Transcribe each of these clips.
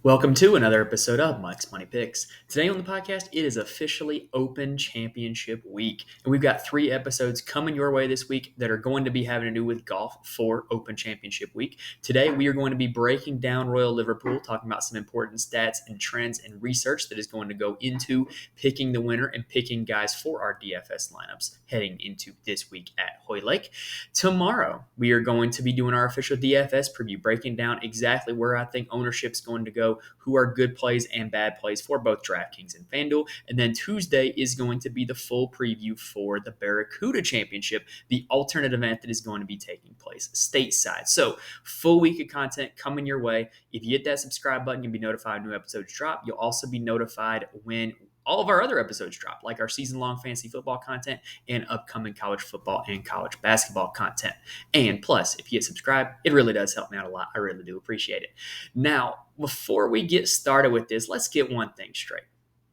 Welcome to another episode of Mike's Money Picks. Today on the podcast, it is officially Open Championship Week. And we've got 3 episodes coming your way this week that are going to be having to do with golf for Open Championship Week. Today, we are going to be breaking down Royal Liverpool, talking about some important stats and trends and research that is going to go into picking the winner and picking guys for our DFS lineups heading into this week at Hoylake. Tomorrow, we are going to be doing our official DFS preview, breaking down exactly where I think ownership is going to go, who are good plays and bad plays for both DraftKings and FanDuel. And then Tuesday is going to be the full preview for the Barracuda Championship, the alternate event that is going to be taking place stateside. So full week of content coming your way. If you hit that subscribe button, you'll be notified when new episodes drop. You'll also be notified when all of our other episodes drop, like our season-long fantasy football content and upcoming college football and college basketball content. And plus, if you hit subscribe, it really does help me out a lot. I really do appreciate it. Now, before we get started with this, let's get one thing straight.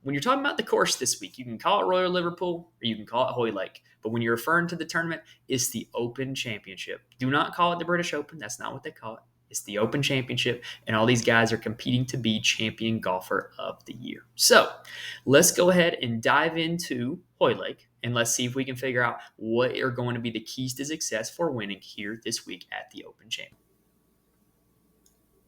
When you're talking about the course this week, you can call it Royal Liverpool or you can call it Hoylake. But when you're referring to the tournament, it's the Open Championship. Do not call it the British Open. That's not what they call it. It's the Open Championship, and all these guys are competing to be champion golfer of the year. So let's go ahead and dive into Hoylake, and let's see if we can figure out what are going to be the keys to success for winning here this week at the Open Championship.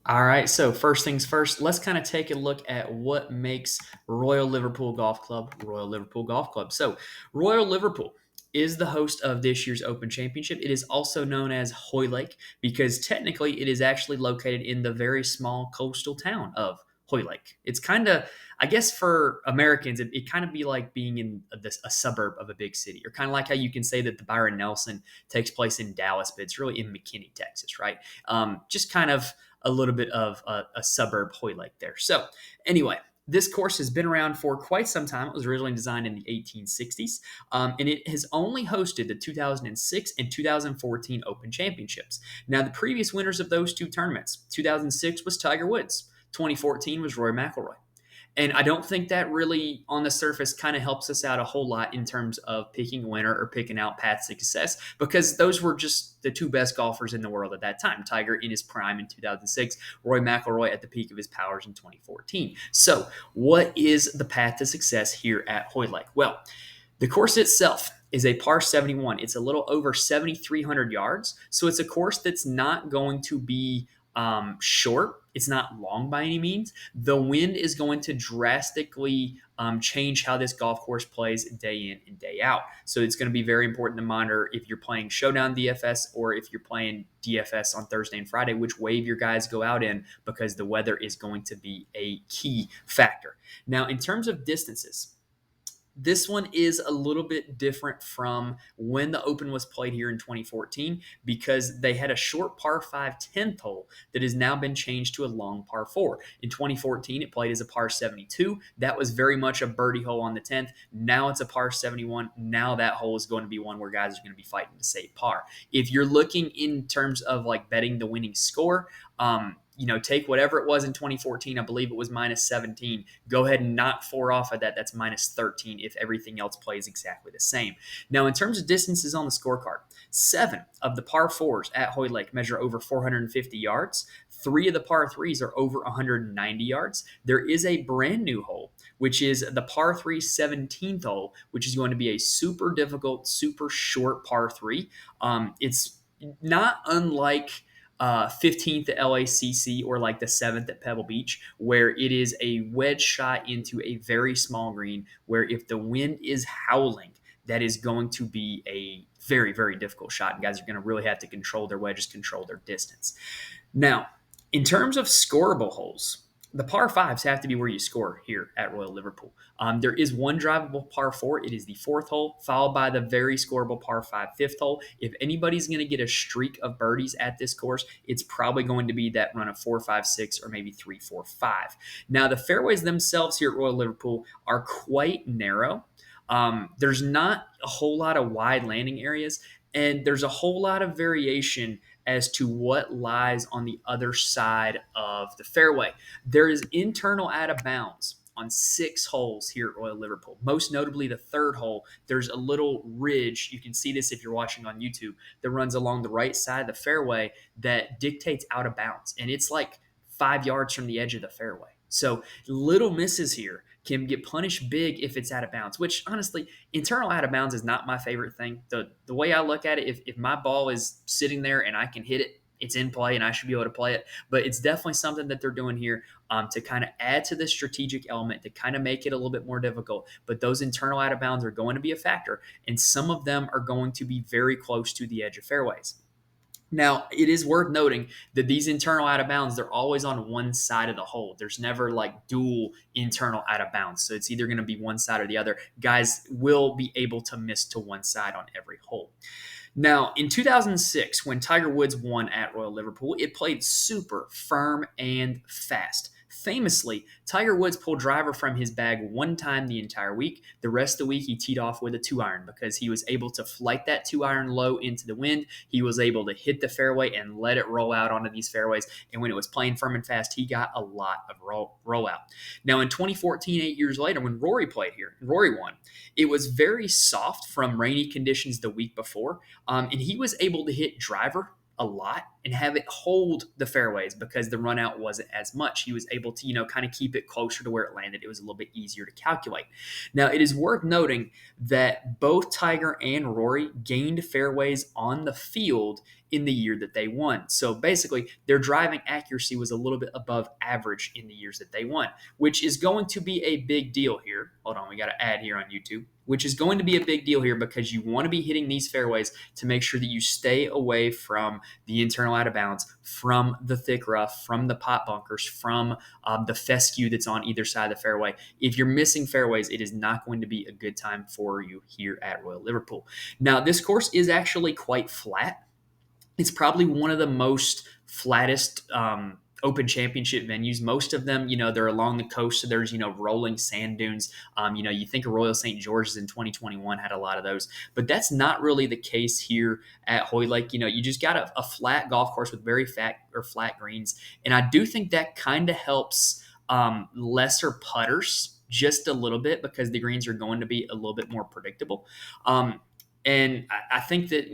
All right, so first things first, let's kind of take a look at what makes Royal Liverpool Golf Club Royal Liverpool Golf Club. So Royal Liverpool is the host of this year's Open Championship. It is also known as Hoylake because technically it is actually located in the very small coastal town of Hoylake. It's kind of, I guess for Americans, it kind of be like being in a suburb of a big city, or kind of like how you can say that the Byron Nelson takes place in Dallas, but it's really in McKinney, Texas, right? Just kind of a little bit of a suburb Hoylake there. So anyway, this course has been around for quite some time. It was originally designed in the 1860s, and it has only hosted the 2006 and 2014 Open Championships. Now, the previous winners of those two tournaments, 2006 was Tiger Woods, 2014 was Rory McIlroy. And I don't think that really, on the surface, kind of helps us out a whole lot in terms of picking a winner or picking out paths to success, because those were just the two best golfers in the world at that time. Tiger in his prime in 2006, Rory McIlroy at the peak of his powers in 2014. So what is the path to success here at Hoylake? Well, the course itself is a par 71. It's a little over 7,300 yards. So it's a course that's not going to be short. It's not long by any means. The wind is going to drastically change how this golf course plays day in and day out. So it's going to be very important to monitor if you're playing Showdown DFS or if you're playing DFS on Thursday and Friday, which wave your guys go out in, because the weather is going to be a key factor. Now, in terms of distances, this one is a little bit different from when the Open was played here in 2014, because they had a short par 5 10th hole that has now been changed to a long par 4. In 2014, it played as a par 72. That was very much a birdie hole on the 10th. Now it's a par 71. Now that hole is going to be one where guys are going to be fighting to save par. If you're looking in terms of like betting the winning score, take whatever it was in 2014. I believe it was minus 17. Go ahead and knock 4 off of that. That's minus 13 if everything else plays exactly the same. Now, in terms of distances on the scorecard, 7 of the par 4s at Hoylake measure over 450 yards. 3 of the par 3s are over 190 yards. There is a brand new hole, which is the par 3 17th hole, which is going to be a super difficult, super short par 3. It's not unlike 15th at LACC or like the 7th at Pebble Beach, where it is a wedge shot into a very small green, where if the wind is howling, that is going to be a very, very difficult shot. And guys are going to really have to control their wedges, control their distance. Now, in terms of scoreable holes, the par 5s have to be where you score here at Royal Liverpool. There is one drivable par 4. It is the 4th hole, followed by the very scoreable par 5 5th hole. If anybody's going to get a streak of birdies at this course, it's probably going to be that run of 4 5 6 or maybe 3 4 5. Now, the fairways themselves here at Royal Liverpool are quite narrow. There's not a whole lot of wide landing areas, and there's a whole lot of variation as to what lies on the other side of the fairway. There is internal out of bounds on 6 holes here at Royal Liverpool. Most notably, the 3rd hole, there's a little ridge. You can see this if you're watching on YouTube, that runs along the right side of the fairway that dictates out of bounds. And it's like 5 yards from the edge of the fairway. So little misses here can get punished big if it's out of bounds, which honestly, internal out of bounds is not my favorite thing. The way I look at it, if my ball is sitting there and I can hit it, it's in play and I should be able to play it. But it's definitely something that they're doing here to kind of add to the strategic element to kind of make it a little bit more difficult. But those internal out of bounds are going to be a factor, and some of them are going to be very close to the edge of fairways. Now, it is worth noting that these internal out of bounds, they're always on one side of the hole. There's never like dual internal out of bounds. So it's either going to be one side or the other. Guys will be able to miss to one side on every hole. Now, in 2006, when Tiger Woods won at Royal Liverpool, it played super firm and fast. Famously, Tiger Woods pulled driver from his bag one time the entire week. The rest of the week, he teed off with a 2-iron because he was able to flight that 2-iron low into the wind. He was able to hit the fairway and let it roll out onto these fairways. And when it was playing firm and fast, he got a lot of rollout. Now, in 2014, 8 years later, when Rory played here, Rory won. It was very soft from rainy conditions the week before, and he was able to hit driver a lot and have it hold the fairways because the run out wasn't as much. He was able to, kind of keep it closer to where it landed. It was a little bit easier to calculate. Now, it is worth noting that both Tiger and Rory gained fairways on the field in the year that they won. So basically, their driving accuracy was a little bit above average in the years that they won, which is going to be a big deal here. Hold on, we got to add here on YouTube, which is going to be a big deal here because you want to be hitting these fairways to make sure that you stay away from the internal out of bounds, from the thick rough, from the pot bunkers, from the fescue that's on either side of the fairway. If you're missing fairways, it is not going to be a good time for you here at Royal Liverpool. Now, this course is actually quite flat. It's probably one of the most flattest Open Championship venues. Most of them, they're along the coast, so there's, rolling sand dunes. You think of Royal St. George's in 2021 had a lot of those, but that's not really the case here at Hoylake. You just got a flat golf course with very flat greens, and I do think that kind of helps lesser putters just a little bit because the greens are going to be a little bit more predictable. And I think that,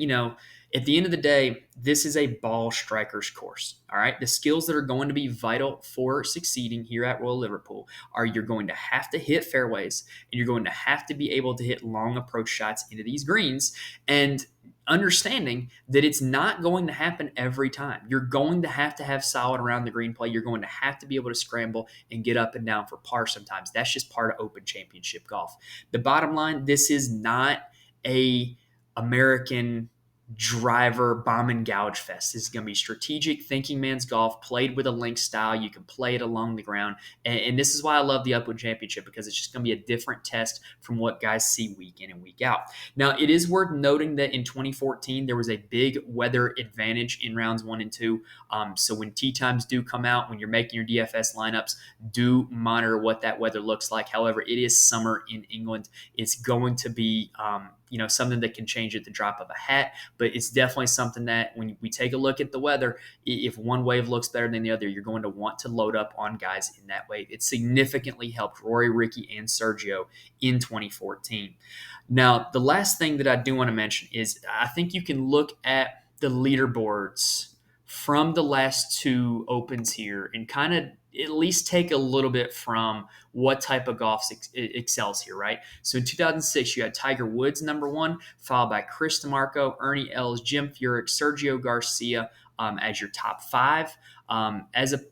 at the end of the day, this is a ball striker's course. All right. The skills that are going to be vital for succeeding here at Royal Liverpool are you're going to have to hit fairways and you're going to have to be able to hit long approach shots into these greens. And understanding that it's not going to happen every time. You're going to have solid around the green play. You're going to have to be able to scramble and get up and down for par sometimes. That's just part of Open Championship golf. The bottom line, this is not a American driver bomb and gouge fest. This is going to be strategic thinking man's golf played with a link style. You can play it along the ground. And this is why I love the Upwood Championship because it's just going to be a different test from what guys see week in and week out. Now, it is worth noting that in 2014, there was a big weather advantage in rounds 1 and 2. So when tee times do come out, when you're making your DFS lineups, do monitor what that weather looks like. However, it is summer in England. It's going to be something that can change at the drop of a hat, but it's definitely something that when we take a look at the weather, if one wave looks better than the other, you're going to want to load up on guys in that wave. It significantly helped Rory, Ricky, and Sergio in 2014. Now, the last thing that I do want to mention is I think you can look at the leaderboards from the last 2 opens here and kind of at least take a little bit from what type of golf excels here, right? So in 2006, you had Tiger Woods number 1, followed by Chris DeMarco, Ernie Els, Jim Furyk, Sergio Garcia as your top 5.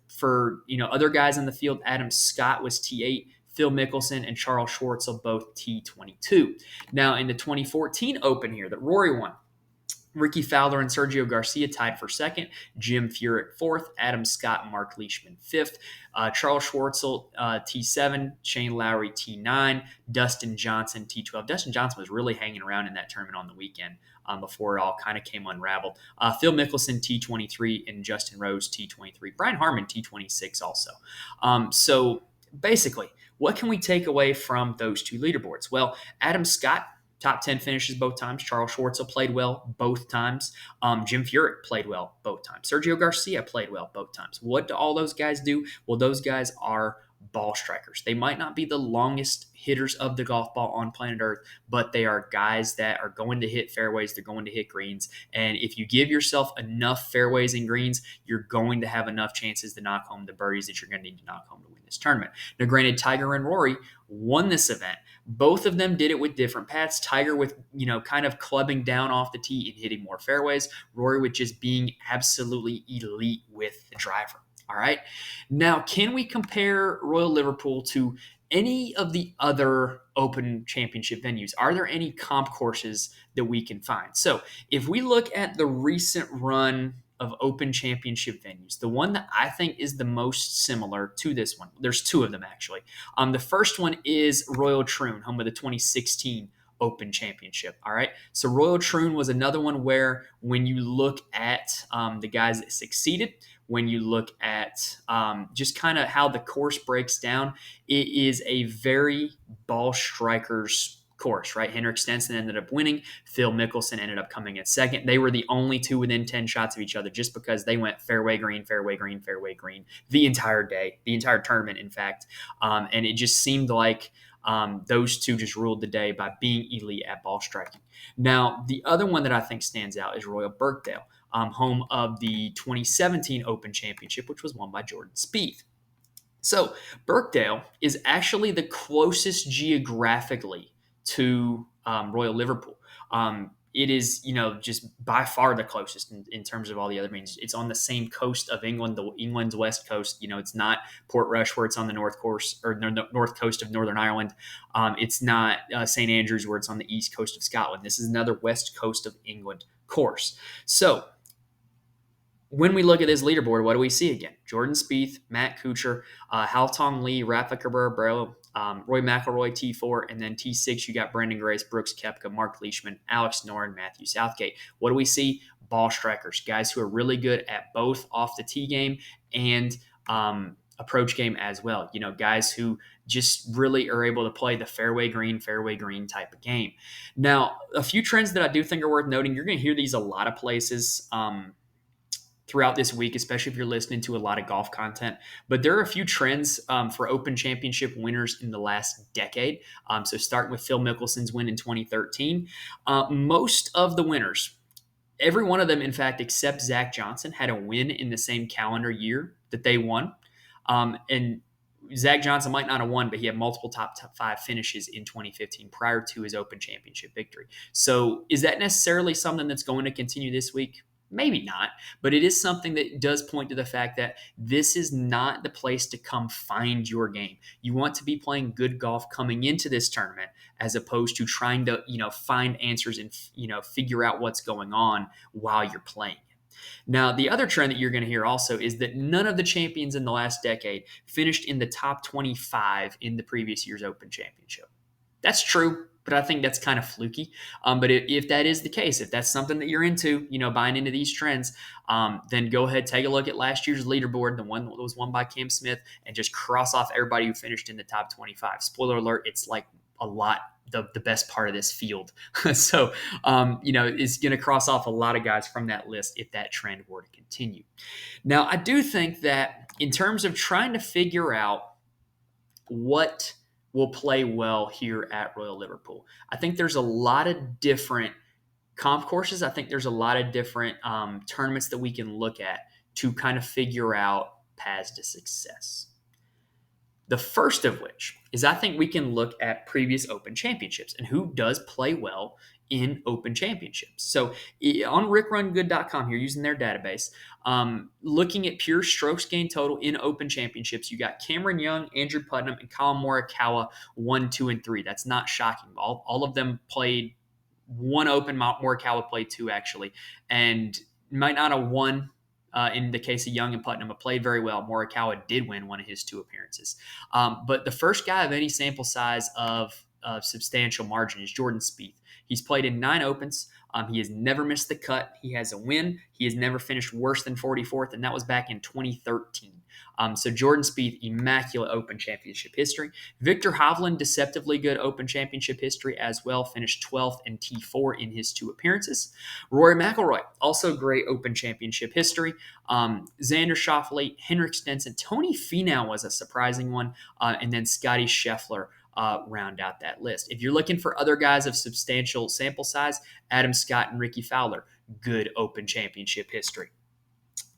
For other guys in the field, Adam Scott was T8. Phil Mickelson and Charles Schwartzel both T22. Now in the 2014 Open here that Rory won, Ricky Fowler and Sergio Garcia tied for 2nd, Jim Furyk 4th, Adam Scott and Mark Leishman 5th, Charles Schwartzel T7, Shane Lowry T9, Dustin Johnson T12. Dustin Johnson was really hanging around in that tournament on the weekend before it all kind of came unraveled. Phil Mickelson T23 and Justin Rose T23. Brian Harmon T26 also. So basically, what can we take away from those 2 leaderboards? Well, Adam Scott, top 10 finishes both times. Charles Schwartzel played well both times. Jim Furyk played well both times. Sergio Garcia played well both times. What do all those guys do? Well, those guys are ball strikers. They might not be the longest hitters of the golf ball on planet Earth, but they are guys that are going to hit fairways, they're going to hit greens. And if you give yourself enough fairways and greens, you're going to have enough chances to knock home the birdies that you're going to need to knock home to win this tournament. Now, granted, Tiger and Rory won this event. Both of them did it with different paths. Tiger with, kind of clubbing down off the tee and hitting more fairways. Rory with just being absolutely elite with the driver. All right. Now, can we compare Royal Liverpool to any of the other Open Championship venues? Are there any comp courses that we can find? So if we look at the recent run of Open Championship venues, the one that I think is the most similar to this one, there's two of them actually. The first one is Royal Troon, home of the 2016 Open Championship. All right. So Royal Troon was another one where when you look at the guys that succeeded, when you look at just kind of how the course breaks down, it is a very ball strikers course, right? Henrik Stenson ended up winning. Phil Mickelson ended up coming in second. They were the only two within 10 shots of each other just because they went fairway green, fairway green, fairway green the entire day, the entire tournament, in fact. And it just seemed like those two just ruled the day by being elite at ball striking. Now, the other one that I think stands out is Royal Birkdale, home of the 2017 Open Championship, which was won by Jordan Spieth. So Birkdale is actually the closest geographically to Royal Liverpool. It is, just by far the closest in terms of all the other means. It's on the same coast of England, England's west coast. It's not Portrush where it's on the north coast or the north coast of Northern Ireland. It's not St. Andrews where it's on the east coast of Scotland. This is another west coast of England course. So when we look at this leaderboard, what do we see again? Jordan Spieth, Matt Kuchar, Haotong Li, Rafa Cabrera, Roy McIlroy, T4, and then T6, you got Brendan Grace, Brooks Koepka, Mark Leishman, Alex Noren, Matthew Southgate. What do we see? Ball strikers, guys who are really good at both off the tee game and approach game as well. Guys who just really are able to play the fairway green type of game. Now, a few trends that I do think are worth noting. You're going to hear these a lot of places throughout this week, especially if you're listening to a lot of golf content. But there are a few trends for Open Championship winners in the last decade. So starting with Phil Mickelson's win in 2013, most of the winners, every one of them, in fact, except Zach Johnson, had a win in the same calendar year that they won. And Zach Johnson might not have won, but he had multiple top 5 finishes in 2015 prior to his Open Championship victory. So is that necessarily something that's going to continue this week? Maybe not, but it is something that does point to the fact that this is not the place to come find your game. You want to be playing good golf coming into this tournament as opposed to trying to, find answers and, figure out what's going on while you're playing. Now, the other trend that you're going to hear also is that none of the champions in the last decade finished in the top 25 in the previous year's Open Championship. That's true, but I think that's kind of fluky. But if that is the case, if that's something that you're into, buying into these trends, then go ahead, take a look at last year's leaderboard, the one that was won by Cam Smith, and just cross off everybody who finished in the top 25. Spoiler alert, it's like a lot the best part of this field. So, it's going to cross off a lot of guys from that list if that trend were to continue. Now, I do think that in terms of trying to figure out what will play well here at Royal Liverpool, I think there's a lot of different comp courses. I think there's a lot of different tournaments that we can look at to kind of figure out paths to success. The first of which is I think we can look at previous Open Championships and who does play well in Open Championships. So on rickrungood.com here, using their database, looking at pure strokes gained total in Open Championships, you got Cameron Young, Andrew Putnam, and Colin Morikawa 1, 2, and 3. That's not shocking. All of them played one Open. Morikawa played 2, actually, and might not have won in the case of Young and Putnam, but played very well. Morikawa did win one of his 2 appearances. But the first guy of any sample size of substantial margin is Jordan Spieth. He's played in 9 Opens. He has never missed the cut. He has a win. He has never finished worse than 44th, and that was back in 2013. So Jordan Spieth, immaculate Open Championship history. Victor Hovland, deceptively good Open Championship history as well, finished 12th and T4 in his 2 appearances. Rory McIlroy, also great Open Championship history. Xander Schauffele, Henrik Stenson, Tony Finau was a surprising one, and then Scotty Scheffler round out that list. If you're looking for other guys of substantial sample size, Adam Scott and Ricky Fowler, good Open Championship history.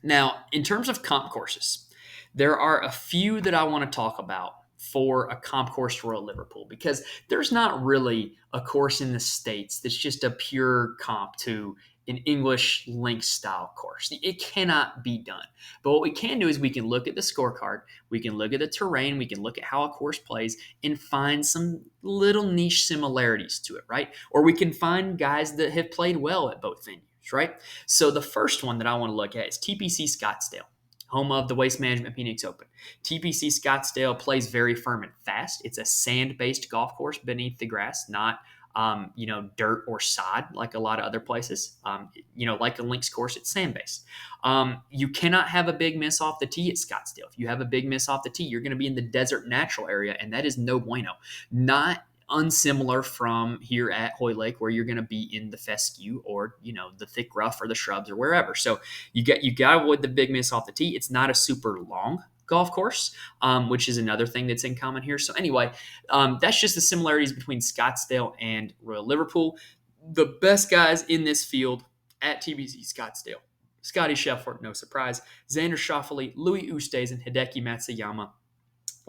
Now, in terms of comp courses, there are a few that I want to talk about for a comp course for Royal Liverpool, because there's not really a course in the States that's just a pure comp to an English link style course. It cannot be done. But what we can do is we can look at the scorecard, we can look at the terrain, we can look at how a course plays and find some little niche similarities to it, right? Or we can find guys that have played well at both venues, right? So the first one that I want to look at is TPC Scottsdale, home of the Waste Management Phoenix Open. TPC Scottsdale plays very firm and fast. It's a sand-based golf course beneath the grass, not dirt or sod like a lot of other places. Like a links course, it's sand-based. You cannot have a big miss off the tee at Scottsdale. If you have a big miss off the tee, you're going to be in the desert natural area, and that is no bueno. Not unsimilar from here at Hoylake, where you're going to be in the fescue or the thick rough or the shrubs or wherever. So you got to avoid the big miss off the tee. It's not a super long golf course, which is another thing that's in common here. So anyway, that's just the similarities between Scottsdale and Royal Liverpool. The best guys in this field at TPC Scottsdale: Scotty Scheffler, no surprise; Xander Schauffele, Louis Oosthuizen, Hideki Matsuyama,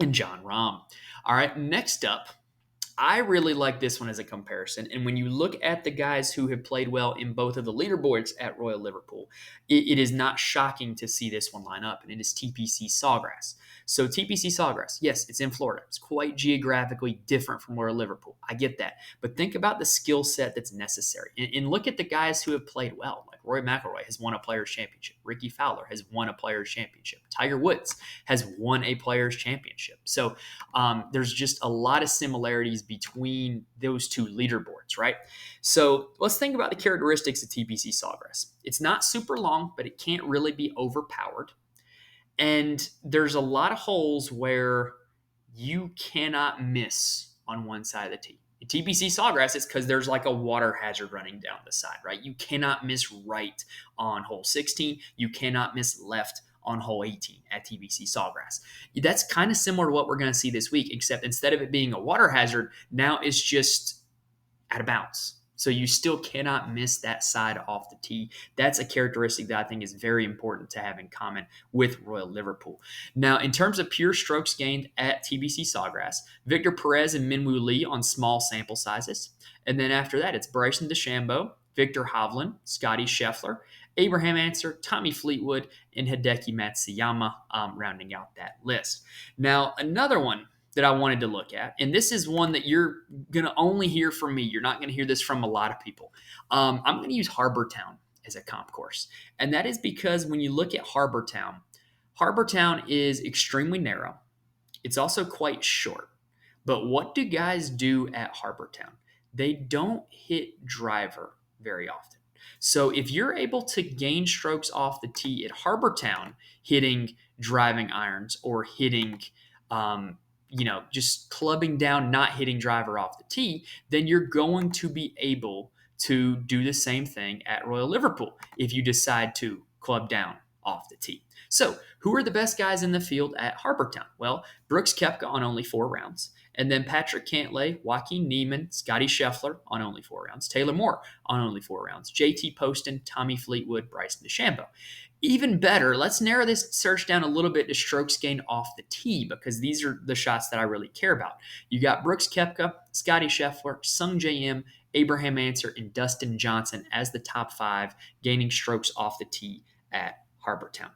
and John Rahm. All right, next up, I really like this one as a comparison. And when you look at the guys who have played well in both of the leaderboards at Royal Liverpool, it is not shocking to see this one line up, and it is TPC Sawgrass. So TPC Sawgrass, yes, it's in Florida. It's quite geographically different from Royal Liverpool. I get that. But think about the skill set that's necessary. And look at the guys who have played well. Like Rory McIlroy has won a Players' Championship. Ricky Fowler has won a Players' Championship. Tiger Woods has won a Players' Championship. So there's just a lot of similarities between those two leaderboards, right? So let's think about the characteristics of TPC Sawgrass. It's not super long, but it can't really be overpowered. And there's a lot of holes where you cannot miss on one side of the tee. In TPC Sawgrass, it's because there's like a water hazard running down the side, right? You cannot miss right on hole 16. You cannot miss left on hole 18 at TPC Sawgrass. That's kind of similar to what we're going to see this week, except instead of it being a water hazard, now it's just out of bounds. So you still cannot miss that side off the tee. That's a characteristic that I think is very important to have in common with Royal Liverpool. Now, in terms of pure strokes gained at TPC Sawgrass, Victor Perez and Minwoo Lee on small sample sizes. And then after that, it's Bryson DeChambeau, Victor Hovland, Scotty Scheffler, Abraham Ancer, Tommy Fleetwood, and Hideki Matsuyama rounding out that list. Now, another one that I wanted to look at, and this is one that you're going to only hear from me. You're not going to hear this from a lot of people. I'm going to use Harbour Town as a comp course. And that is because when you look at Harbour Town is extremely narrow. It's also quite short. But what do guys do at Harbour Town? They don't hit driver very often. So if you're able to gain strokes off the tee at Harbour Town, hitting driving irons or hitting just clubbing down, not hitting driver off the tee, then you're going to be able to do the same thing at Royal Liverpool if you decide to club down off the tee. So who are the best guys in the field at Harbour Town? Well, Brooks Koepka on only 4 rounds. And then Patrick Cantlay, Joaquin Niemann, Scotty Scheffler on only 4 rounds. Taylor Moore on only 4 rounds. JT Poston, Tommy Fleetwood, Bryson DeChambeau. Even better, let's narrow this search down a little bit to strokes gained off the tee, because these are the shots that I really care about. You got Brooks Koepka, Scotty Scheffler, Sung J M, Abraham Ancer, and Dustin Johnson as the top 5 gaining strokes off the tee at Harbour Town.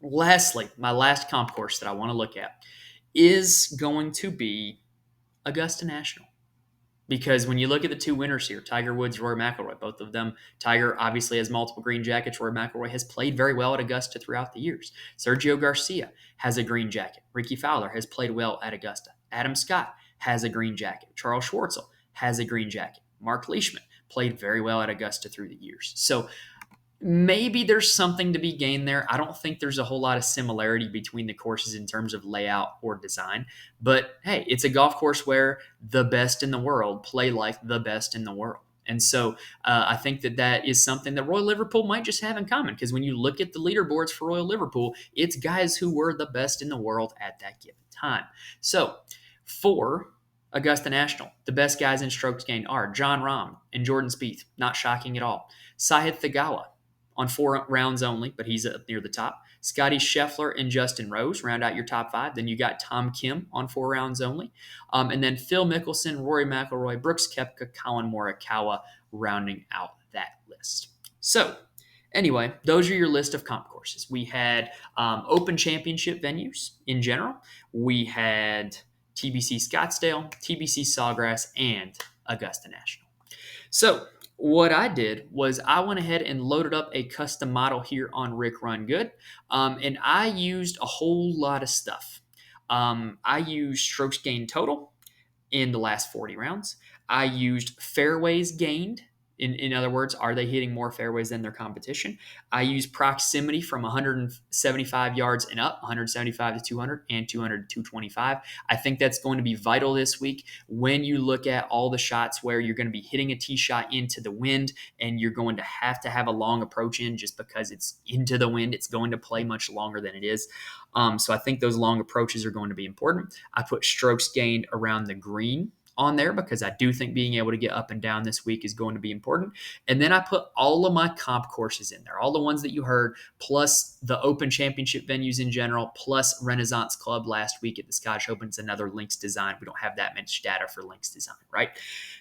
Lastly, my last comp course that I want to look at is going to be Augusta National. Because when you look at the 2 winners here, Tiger Woods, Rory McIlroy, both of them, Tiger obviously has multiple green jackets. Rory McIlroy has played very well at Augusta throughout the years. Sergio Garcia has a green jacket. Ricky Fowler has played well at Augusta. Adam Scott has a green jacket. Charles Schwartzel has a green jacket. Mark Leishman played very well at Augusta through the years. So Maybe there's something to be gained there. I don't think there's a whole lot of similarity between the courses in terms of layout or design. But hey, it's a golf course where the best in the world play like the best in the world. And so I think that is something that Royal Liverpool might just have in common, because when you look at the leaderboards for Royal Liverpool, it's guys who were the best in the world at that given time. So for Augusta National, the best guys in strokes gained are John Rahm and Jordan Spieth, not shocking at all. Sahith Theegala on 4 rounds only, but he's up near the top. Scotty Scheffler and Justin Rose round out your top 5. Then you got Tom Kim on 4 rounds only. And then Phil Mickelson, Rory McIlroy, Brooks Koepka, Colin Morikawa rounding out that list. So anyway, those are your list of comp courses. We had Open Championship venues in general. We had TBC Scottsdale, TBC Sawgrass, and Augusta National. So what I did was I went ahead and loaded up a custom model here on Rick Run Good, and I used a whole lot of stuff. I used strokes gained total in the last 40 rounds. I used fairways gained. In other words, are they hitting more fairways than their competition? I use proximity from 175 yards and up, 175 to 200 and 200 to 225. I think that's going to be vital this week when you look at all the shots where you're going to be hitting a tee shot into the wind and you're going to have a long approach in just because it's into the wind. It's going to play much longer than it is. So I think those long approaches are going to be important. I put strokes gained around the green on there because I do think being able to get up and down this week is going to be important. And then I put all of my comp courses in there, all the ones that you heard, plus the Open Championship venues in general, plus Renaissance Club last week at the Scottish Open. It's another links design. We don't have that much data for links design, right?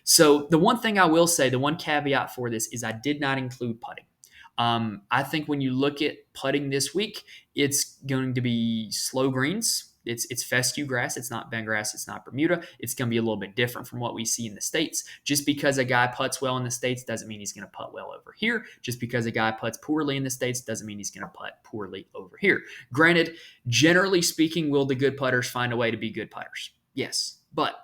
So the one thing I will say, the one caveat for this is I did not include putting. I think when you look at putting this week, it's going to be slow greens. It's fescue grass. It's not bent grass. It's not Bermuda. It's going to be a little bit different from what we see in the States. Just because a guy putts well in the States doesn't mean he's going to putt well over here. Just because a guy putts poorly in the States doesn't mean he's going to putt poorly over here. Granted, generally speaking, will the good putters find a way to be good putters? Yes. But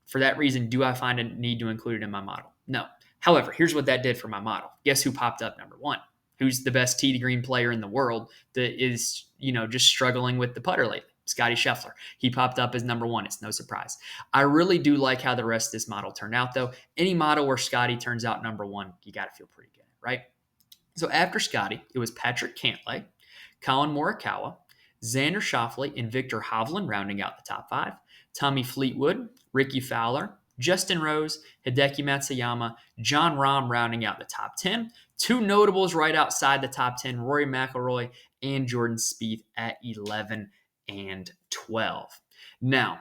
for that reason, do I find a need to include it in my model? No. However, here's what that did for my model. Guess who popped up number 1? Who's the best tee to green player in the world that is, just struggling with the putter lately? Scotty Scheffler. He popped up as number 1. It's no surprise. I really do like how the rest of this model turned out, though. Any model where Scotty turns out number 1, you got to feel pretty good, right? So after Scotty, it was Patrick Cantlay, Colin Morikawa, Xander Schauffele, and Victor Hovland rounding out the top 5. Tommy Fleetwood, Ricky Fowler, Justin Rose, Hideki Matsuyama, John Rahm rounding out the top 10. 2 notables right outside the top 10, Rory McIlroy and Jordan Spieth at 11 and 12. Now,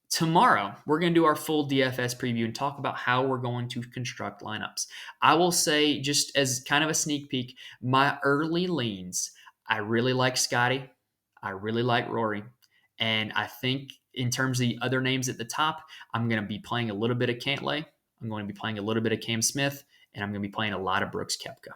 tomorrow, we're going to do our full DFS preview and talk about how we're going to construct lineups. I will say, just as kind of a sneak peek, my early leans, I really like Scotty. I really like Rory. And I think in terms of the other names at the top, I'm going to be playing a little bit of Cantlay. I'm going to be playing a little bit of Cam Smith. And I'm going to be playing a lot of Brooks Koepka.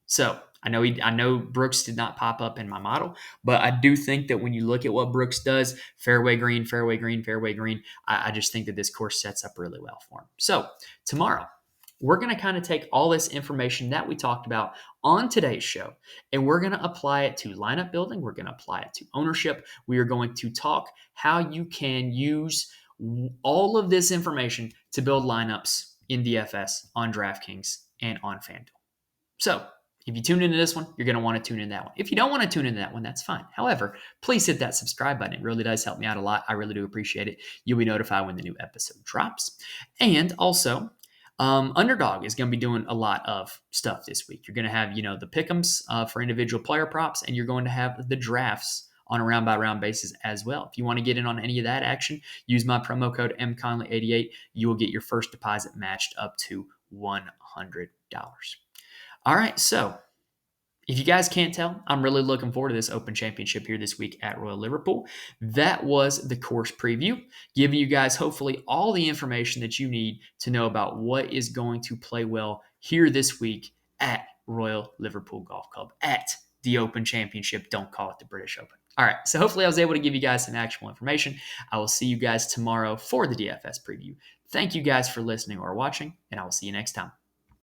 So I know Brooks did not pop up in my model, but I do think that when you look at what Brooks does, fairway green, fairway green, fairway green, I just think that this course sets up really well for him. So tomorrow, we're going to kind of take all this information that we talked about on today's show, and we're going to apply it to lineup building. We're going to apply it to ownership. We are going to talk how you can use all of this information to build lineups in DFS on DraftKings and on FanDuel. So if you tune into this one, you're going to want to tune in that one. If you don't want to tune into that one, that's fine. However, please hit that subscribe button. It really does help me out a lot. I really do appreciate it. You'll be notified when the new episode drops. And also, Underdog is going to be doing a lot of stuff this week. You're going to have, the pick'ems for individual player props, and you're going to have the drafts on a round-by-round basis as well. If you want to get in on any of that action, use my promo code MConley88. You will get your first deposit matched up to $100. All right, so if you guys can't tell, I'm really looking forward to this Open Championship here this week at Royal Liverpool. That was the course preview, giving you guys hopefully all the information that you need to know about what is going to play well here this week at Royal Liverpool Golf Club, at the Open Championship. Don't call it the British Open. All right, so hopefully I was able to give you guys some actual information. I will see you guys tomorrow for the DFS preview. Thank you guys for listening or watching, and I will see you next time.